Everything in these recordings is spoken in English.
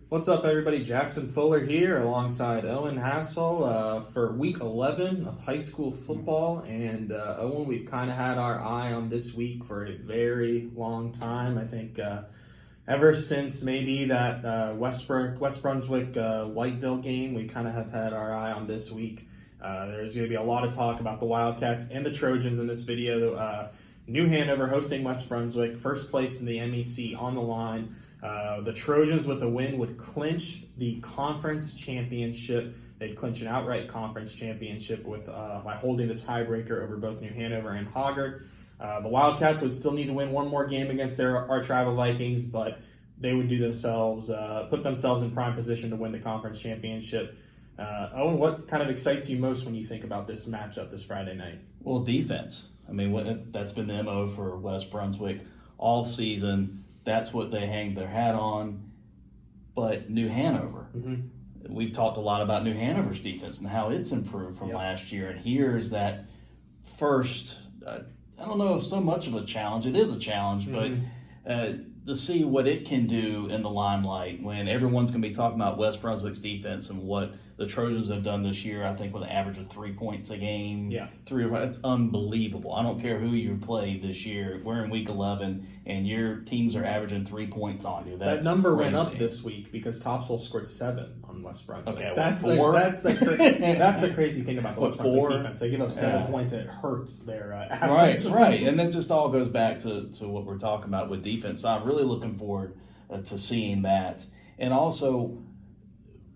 What's up, everybody? Jackson Fuller here alongside Owen Hassell for week 11 of high school football. And Owen, we've kind of had our eye on this week for a very long time. I think ever since maybe that West Brunswick Whiteville game, we kind of have had our eye on this week. There's going to be a lot of talk about the Wildcats and the Trojans in this video. New Hanover hosting West Brunswick, first place in the MEC on the line. The Trojans with a win would clinch the conference championship. They'd clinch an outright conference championship by holding the tiebreaker over both New Hanover and Hoggard. The Wildcats would still need to win one more game against their arch rival Vikings, but they would put themselves in prime position to win the conference championship. Owen, what kind of excites you most when you think about this matchup this Friday night? Well, defense. I mean, that's been the MO for West Brunswick all season. That's what they hang their hat on. But New Hanover, we've talked a lot about New Hanover's defense and how it's improved from last year. And here's that first, I don't know if so much of a challenge. It is a challenge, but to see what it can do in the limelight when everyone's going to be talking about West Brunswick's defense and what the Trojans have done this year, I think with an average of 3 points a game. Yeah. 3 or 5, it's unbelievable. I don't care who you played this year. We're in week 11, and your teams are averaging 3 points on you. That number went up this week because Topsail scored 7 on West Brunswick. Okay, that's the crazy thing about the West Brunswick defense. They give up 7 points, and it hurts their average. Right. And that just all goes back to what we're talking about with defense. So I'm really looking forward to seeing that. And also,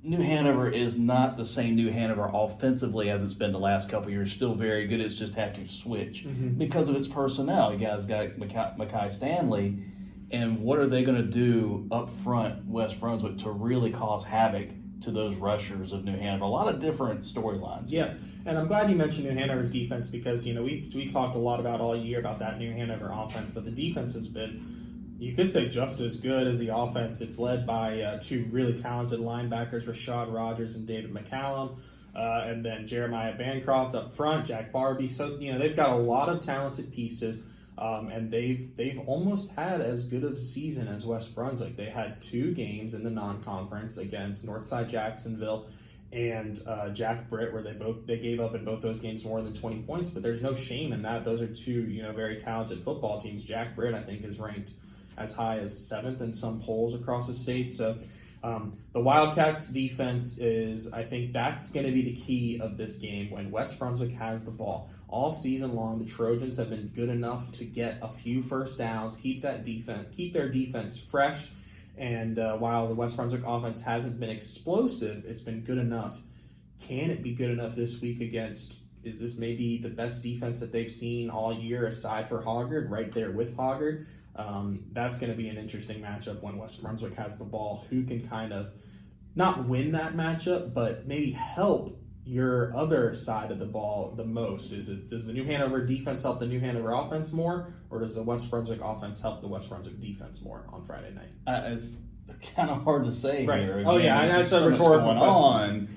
New Hanover is not the same New Hanover offensively as it's been the last couple of years. Still very good. It's just had to switch because of its personnel. You guys got Mackay Stanley, and what are they going to do up front, West Brunswick, to really cause havoc to those rushers of New Hanover? A lot of different storylines. Yeah, and I'm glad you mentioned New Hanover's defense because we talked a lot about all year about that New Hanover offense, but the defense has been, you could say, just as good as the offense. It's led by 2 really talented linebackers, Rashad Rogers and David McCallum, and then Jeremiah Bancroft up front, Jack Barbie. So, they've got a lot of talented pieces, and they've almost had as good of a season as West Brunswick. They had 2 games in the non-conference against Northside Jacksonville and Jack Britt, where they gave up in both those games more than 20 points, but there's no shame in that. Those are 2 very talented football teams. Jack Britt, I think, is ranked as high as 7th in some polls across the state. So the Wildcats defense I think that's going to be the key of this game when West Brunswick has the ball. All season long, the Trojans have been good enough to get a few first downs, keep their defense fresh, and while the West Brunswick offense hasn't been explosive, it's been good enough. Can it be good enough this week is this maybe the best defense that they've seen all year aside for Hoggard, right there with Hoggard? That's going to be an interesting matchup when West Brunswick has the ball. Who can kind of not win that matchup, but maybe help your other side of the ball the most? Does the New Hanover defense help the New Hanover offense more, or does the West Brunswick offense help the West Brunswick defense more on Friday night? It's kind of hard to say here. Oh, yeah, that's a rhetorical question.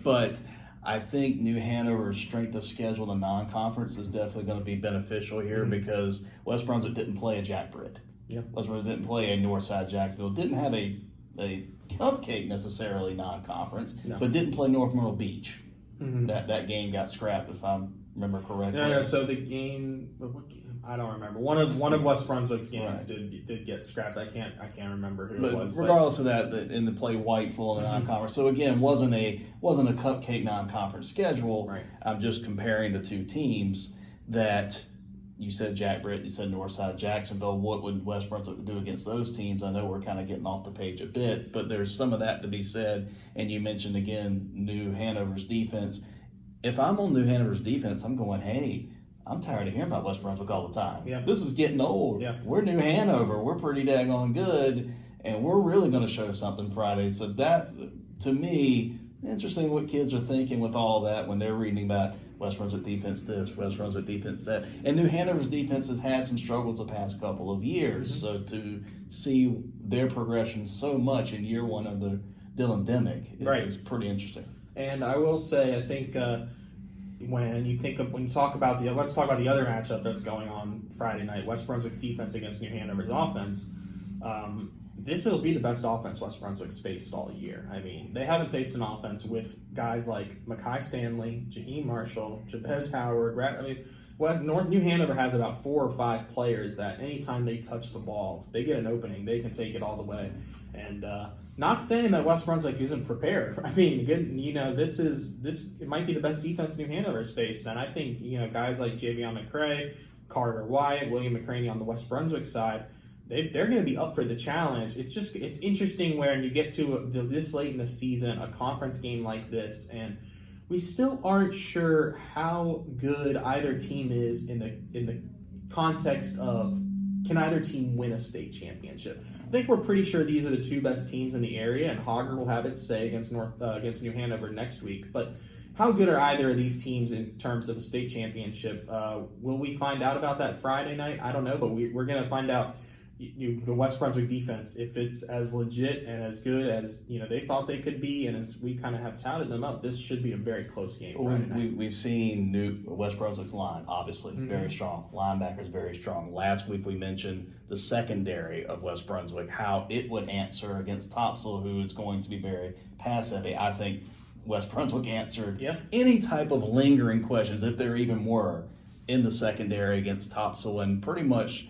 But I think New Hanover's strength of schedule in the non-conference is definitely going to be beneficial here because West Brunswick didn't play a Jack Britt. Yep. West Brunswick didn't play a Northside Jacksonville. Didn't have a cupcake necessarily non-conference, but didn't play North Myrtle Beach. That game got scrapped, if I remember correctly. No. So the game, I don't remember. One of West Brunswick's games did get scrapped. I can't remember who it was. Regardless of that, in the play Whiteville in the non-conference. So again, wasn't a cupcake non-conference schedule. Right. I'm just comparing the 2 teams that you said Jack Britt, you said Northside Jacksonville. What would West Brunswick do against those teams? I know we're kind of getting off the page a bit, but there's some of that to be said. And you mentioned again New Hanover's defense. If I'm on New Hanover's defense, I'm going, hey, I'm tired of hearing about West Brunswick all the time. Yeah. This is getting old. Yeah. We're New Hanover. We're pretty daggone good, and we're really going to show something Friday. So that, to me, interesting what kids are thinking with all that when they're reading about West Brunswick defense this, West Brunswick defense that. And New Hanover's defense has had some struggles the past couple of years. So to see their progression so much in year 1 of the Dylan Demick is pretty interesting. And I will say, I think let's talk about the other matchup that's going on Friday night, West Brunswick's defense against New Hanover's offense. this will be the best offense West Brunswick's faced all year. I mean, they haven't faced an offense with guys like Mackay Stanley, Jaheim Marshall, Jabez Howard. New Hanover has about 4 or 5 players that anytime they touch the ball, if they get an opening, they can take it all the way. And not saying that West Brunswick isn't prepared. I mean, it might be the best defense New Hanover's faced. And I think, guys like Javion McCray, Carter Wyatt, William McCraney on the West Brunswick side, they're going to be up for the challenge. It's interesting when you get to this late in the season, a conference game like this, and we still aren't sure how good either team is in the context of, can either team win a state championship? I think we're pretty sure these are the 2 best teams in the area, and Hogger will have its say against New Hanover next week. But how good are either of these teams in terms of a state championship? Will we find out about that Friday night? I don't know, but we're going to find out. The West Brunswick defense, if it's as legit and as good as they thought they could be, and as we kind of have touted them up, this should be a very close game. We've seen West Brunswick's line, obviously, very strong. Linebackers, very strong. Last week we mentioned the secondary of West Brunswick, how it would answer against Topsail, who is going to be very pass-heavy. I think West Brunswick answered any type of lingering questions, if there even were, in the secondary against Topsail, and pretty much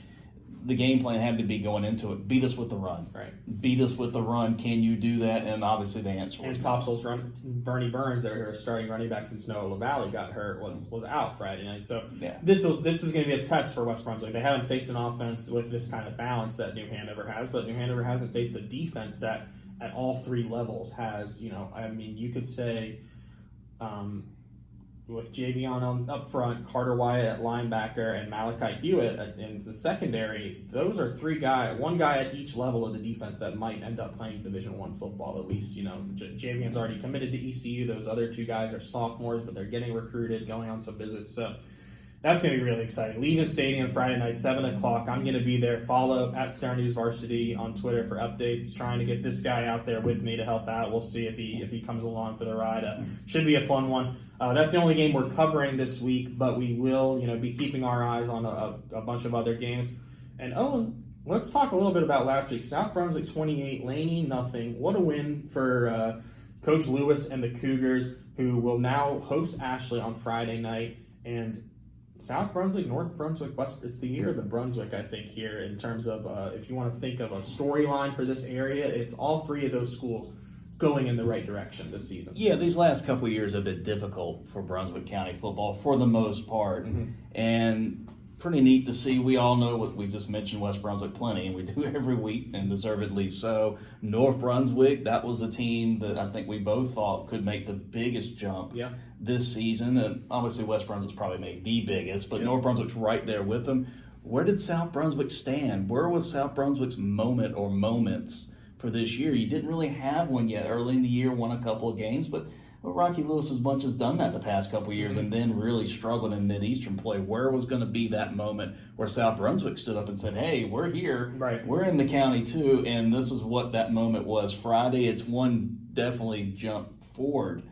the game plan had to be going into it. Beat us with the run. Right. Beat us with the run. Can you do that? And obviously the answer was and Topsail's Bernie Burns, their starting running back since Noah LaValle got hurt, was out Friday night. So this is going to be a test for West Brunswick. They haven't faced an offense with this kind of balance that New Hanover has, but New Hanover hasn't faced a defense that at all 3 levels has, you could say with Javion up front, Carter Wyatt at linebacker, and Malachi Hewitt in the secondary, those are 3 guys, 1 guy at each level of the defense that might end up playing Division I football at least. Javion's already committed to ECU. Those other 2 guys are sophomores, but they're getting recruited, going on some visits. So that's going to be really exciting. Legion Stadium, Friday night, 7 o'clock. I'm going to be there. Follow at Star News Varsity on Twitter for updates. Trying to get this guy out there with me to help out. We'll see if he comes along for the ride. Should be a fun one. That's the only game we're covering this week, but we will be keeping our eyes on a bunch of other games. And Owen, let's talk a little bit about last week. South Brunswick 28, Laney nothing. What a win for Coach Lewis and the Cougars, who will now host Ashley on Friday night. And South Brunswick, North Brunswick, it's the year of the Brunswick, I think, here in terms of if you want to think of a storyline for this area, it's all 3 of those schools going in the right direction this season. Yeah, these last couple of years have been difficult for Brunswick County football for the most part. And pretty neat to see. We all know what we just mentioned, West Brunswick plenty, and we do every week, and deservedly so. North Brunswick, that was a team that I think we both thought could make the biggest jump this season. And obviously West Brunswick's probably made the biggest, but North Brunswick's right there with them. Where did South Brunswick stand? Where was South Brunswick's moment or moments for this year? You didn't really have one yet. Early in the year, won a couple of games, but Rocky Lewis's bunch has done that the past couple of years and then really struggled in Mid-Eastern play. Where was going to be that moment where South Brunswick stood up and said, hey, we're here. Right. We're in the county too, and this is what that moment was Friday. It's one definitely jump forward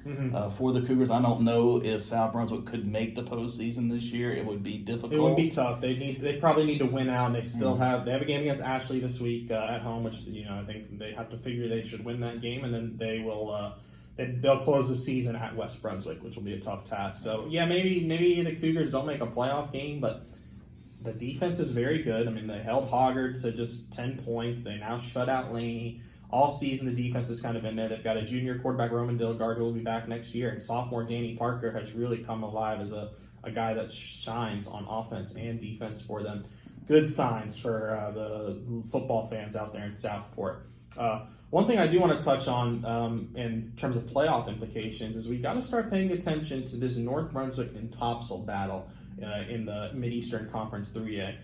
for the Cougars. I don't know if South Brunswick could make the postseason this year. It would be difficult. It would be tough. They probably need to win out. And they still have a game against Ashley this week at home, which I think they have to figure they should win that game, and then they will. They'll close the season at West Brunswick, which will be a tough task. So yeah, maybe the Cougars don't make a playoff game, but the defense is very good. I mean, they held Hoggard to just 10 points. They now shut out Laney. All season, the defense has kind of been there. They've got a junior quarterback, Roman Dilgard, who will be back next year. And sophomore Danny Parker has really come alive as a guy that shines on offense and defense for them. Good signs for the football fans out there in Southport. One thing I do want to touch on in terms of playoff implications is we got to start paying attention to this North Brunswick and Topsail battle in the Mid-Eastern Conference 3A.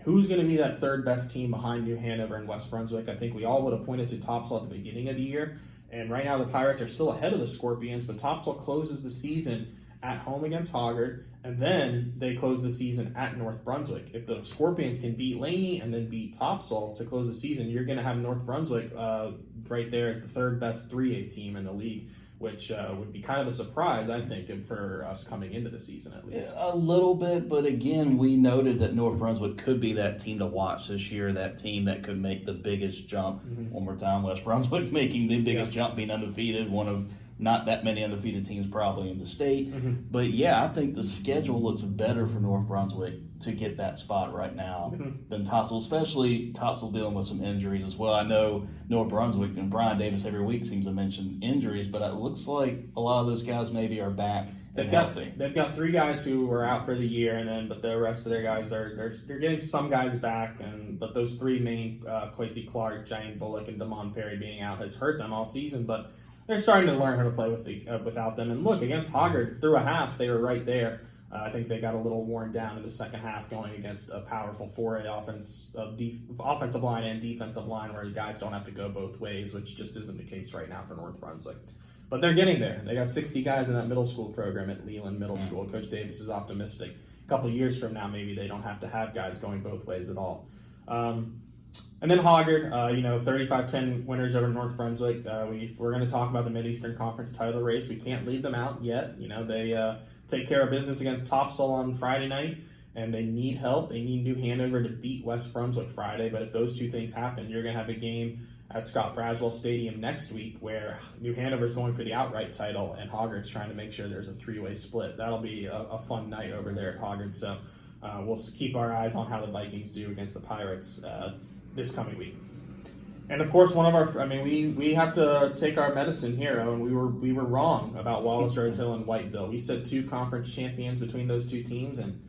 Who's going to be that third best team behind New Hanover and West Brunswick? I think we all would have pointed to Topsail at the beginning of the year, and right now the Pirates are still ahead of the Scorpions, but Topsail closes the season at home against Hoggard, and then they close the season at North Brunswick. If the Scorpions can beat Laney and then beat Topsail to close the season, you're going to have North Brunswick right there as the third best 3A team in the league, which would be kind of a surprise, I think, for us coming into the season at least. A little bit, but again, we noted that North Brunswick could be that team to watch this year, that team that could make the biggest jump. One more time, West Brunswick making the biggest jump, being undefeated, one of not that many undefeated teams probably in the state. But yeah, I think the schedule looks better for North Brunswick to get that spot right now than Topsail, especially Topsail dealing with some injuries as well. I know North Brunswick and Brian Davis every week seems to mention injuries, but it looks like a lot of those guys maybe are back and healthy. They've got 3 guys who were out for the year, but the rest of their guys they're getting some guys back, but those 3 main, Quasi Clark, Jane Bullock, and Damon Perry being out has hurt them all season, but they're starting to learn how to play without them. And look, against Hoggard, through a half, they were right there. I think they got a little worn down in the second half going against a powerful 4A offensive line and defensive line where guys don't have to go both ways, which just isn't the case right now for North Brunswick. But they're getting there. They got 60 guys in that middle school program at Leland Middle School. Coach Davis is optimistic. A couple of years from now, maybe they don't have to have guys going both ways at all. And then Hoggard, 35-10 winners over North Brunswick. We're going to talk about the Mid-Eastern Conference title race. We can't leave them out yet. They take care of business against Topsail on Friday night, and they need help. They need New Hanover to beat West Brunswick Friday. But if those 2 things happen, you're going to have a game at Scott Braswell Stadium next week where New Hanover's going for the outright title, and Hoggard's trying to make sure there's a 3-way split. That'll be a fun night over there at Hoggard. So we'll keep our eyes on how the Vikings do against the Pirates this coming week. And of course, we have to take our medicine here, and we were wrong about Wallace Rose Hill and Whiteville. We said 2 conference champions between those 2 teams, and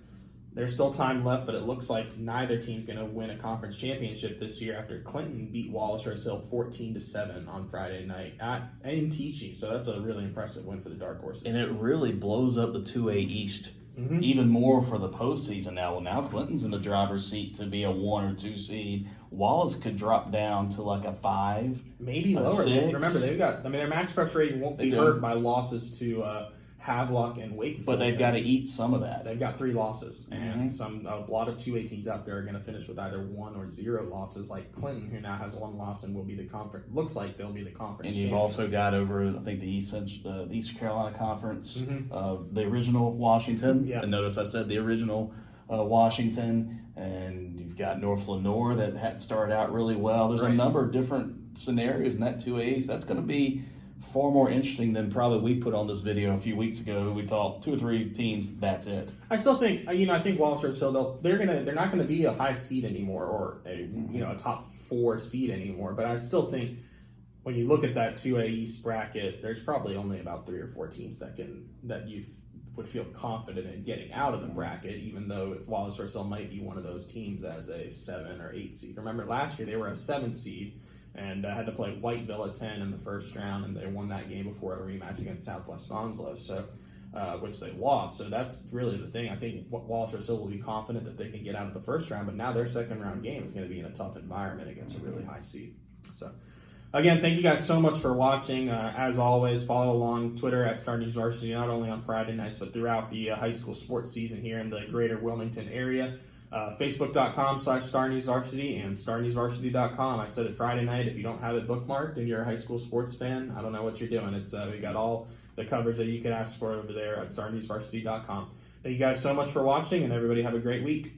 there's still time left, but it looks like neither team's going to win a conference championship this year after Clinton beat Wallace Rose Hill 14-7 on Friday night in Teachie. So that's a really impressive win for the Dark Horses. And it really blows up the 2A East even more for the postseason now. Well, now Clinton's in the driver's seat to be a 1 or 2 seed. Wallace could drop down to like a 5, maybe lower. 6. Remember, their match preps rating won't be hurt by losses to Havelock and Wakefield. But they've got to eat some of that. They've got 3 losses, and a lot of 2A teams out there are going to finish with either 1 or 0 losses, like Clinton, who now has 1 loss and will be the conference. Looks like they'll be the conference. And you've also got over, I think, the East Carolina Conference, the original Washington. Yeah. And notice I said the original Washington, and you've got North Lenore that had started out really well. There's a number of different scenarios in that 2A East. That's going to be far more interesting than probably we put on this video a few weeks ago. We thought 2 or 3 teams, that's it. I still think, I think Wallace Rose Hill, they're not going to be a high seed anymore or a top 4 seed anymore. But I still think when you look at that 2A East bracket, there's probably only about 3 or 4 teams that you would feel confident in getting out of the bracket, even though if Wallace Rose Hill might be one of those teams as a 7 or 8 seed. Remember last year they were a 7 seed and had to play Whiteville at 10 in the first round, and they won that game before a rematch against Southwest Onslow, which they lost. So that's really the thing. I think Wallace Rose Hill will be confident that they can get out of the first round, but now their second round game is going to be in a tough environment against a really high seed. So again, thank you guys so much for watching. As always, follow along Twitter at Star News Varsity, not only on Friday nights, but throughout the high school sports season here in the greater Wilmington area. Facebook.com/StarNewsVarsity and StarNewsVarsity.com. I said it Friday night. If you don't have it bookmarked and you're a high school sports fan, I don't know what you're doing. It's we got all the coverage that you could ask for over there at StarNewsVarsity.com. Thank you guys so much for watching, and everybody have a great week.